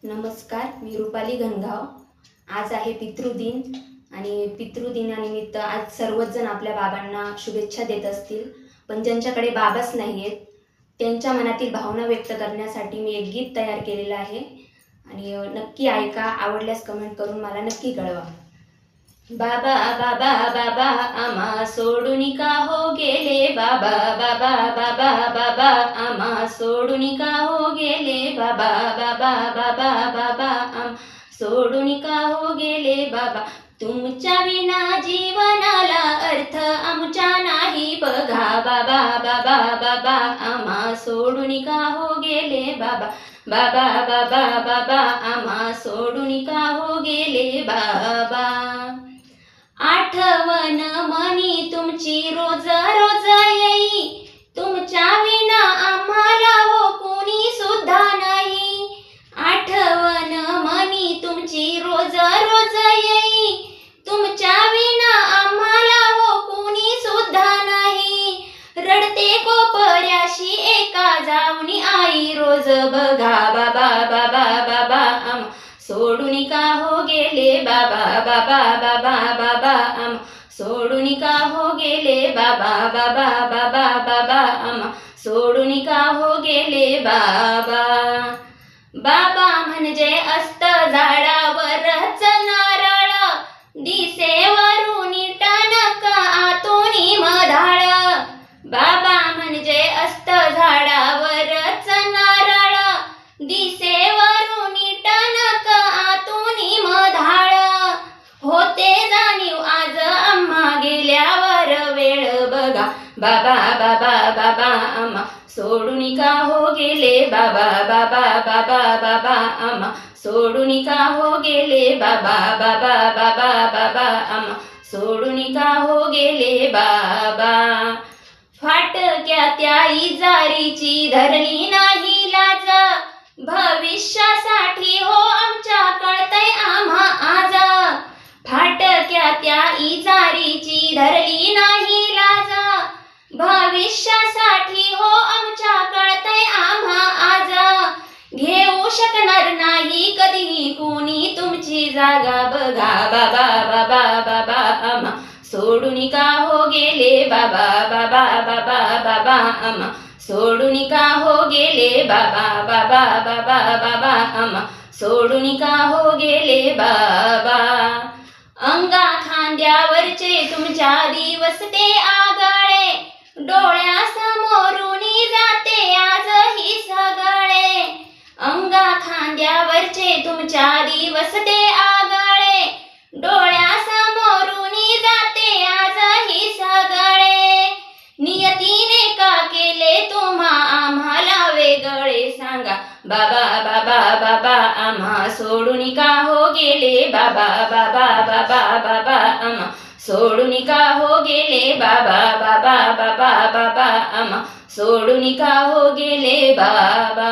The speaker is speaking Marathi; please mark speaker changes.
Speaker 1: नमस्कार, मी रुपाली घनगाव. आज आहे पितृदिन आणि पितृदिनानिमित्त आज सर्वच जण आपल्या बाबांना शुभेच्छा देत असतील. पण ज्यांच्याकडे बाबाच नाही आहेत त्यांच्या मनातील भावना व्यक्त करण्यासाठी मी एक गीत तयार केलेलं आहे आणि नक्की ऐका. आवडल्यास कमेंट करून मला नक्की कळवा. बाबा बाबा बाबा आम्हा सोडून का हो गेले, बाबा बाबा बाबा बाबा आम्हा सोडून का हो गेले, बाबा बाबा बाबा बाबा आम्हा सोडून का हो गेले. बाबा तुमच्या विना जीवनाला अर्थ आमच्या नाही बघा, बाबा बाबा बाबा आम्हा सोडून का हो गेले, बाबा बाबा बाबा बाबा आम्हा सोडून का हो गेले. बाबा आठवण मनी तुमची रोज रोज येई, तुमच्या विना आम्हाला हो कोणी सुद्धा नाही. आठवण मनी तुमची रोज रोज येई, तुमच्या विना आम्हाला हो कोणी सुद्धा नाही. रडते कोपऱ्याशी एका जाऊनी आई रोज बघा, बाबा बाबा बाबा आम्हा सोडून का हो गेले, बाबा बाबा बाबा बाबा आम्हा सोडून का हो गेले, बाबा बाबा बाबा बाबा आम्हा सोडून का हो गेले. बाबा बाबा म्हणजे असत झाडावरच नारळ, दिसेवरून टणक आतून मधाळ. बाबा म्हणजे असत झाडावरच नारळ, दिसेवरून टणक आतून मधाळ. होते जाणीव आज आम्हा गेल्यावर वेळ बघा, बाबा बाबा बाबा आम्हा सोडून का हो गेले, बाबा बाबा बाबा बाबा आम्हा सोडून का हो गेले, बाबा बाबा बाबा बाबा आम्हा सोडून का हो गेले. बाबा फाटक्या त्या इजारीची धरली नाही लाज, भविष्यासाठी हो आमच्या कळतंय आम्हा आज. फाटक्या त्या इजारीची धरली नाही लाज, भविष्यासाठी हो आमच्या कळतंय आम्हा आज. घेऊ शकणार नाही कधीही कोणी तुमची जागा बघा, बाबा बाबा बाबा आम्हा सोडून का हो गेले, बाबा बाबा बाबा बाबा आम्हा सोडून का हो गेले, बाबा बाबा बाबा बाबा आम्हा सोडून का हो गेले. बाबा अंगा खांद्यावरचे तुमच्या दिवस ते आगळे, डोळ्यासमोरून जाते आजही सगळे. अंगा खांद्यावरचे तुमच्या दिवस ते आगळे, डोळ्यासमोरून जाते आजही सगळे. नियतीने का केले तुम्हा आम्हाला वेगळे सांगा, बाबा बाबा बाबा आम्हा सोडून का हो गेले, बाबा बाबा बाबा बाबा आम्हा सोडून का हो गेले, बाबा बाबा बाबा बाबा आम्हा सोडून का हो गेले. बाबा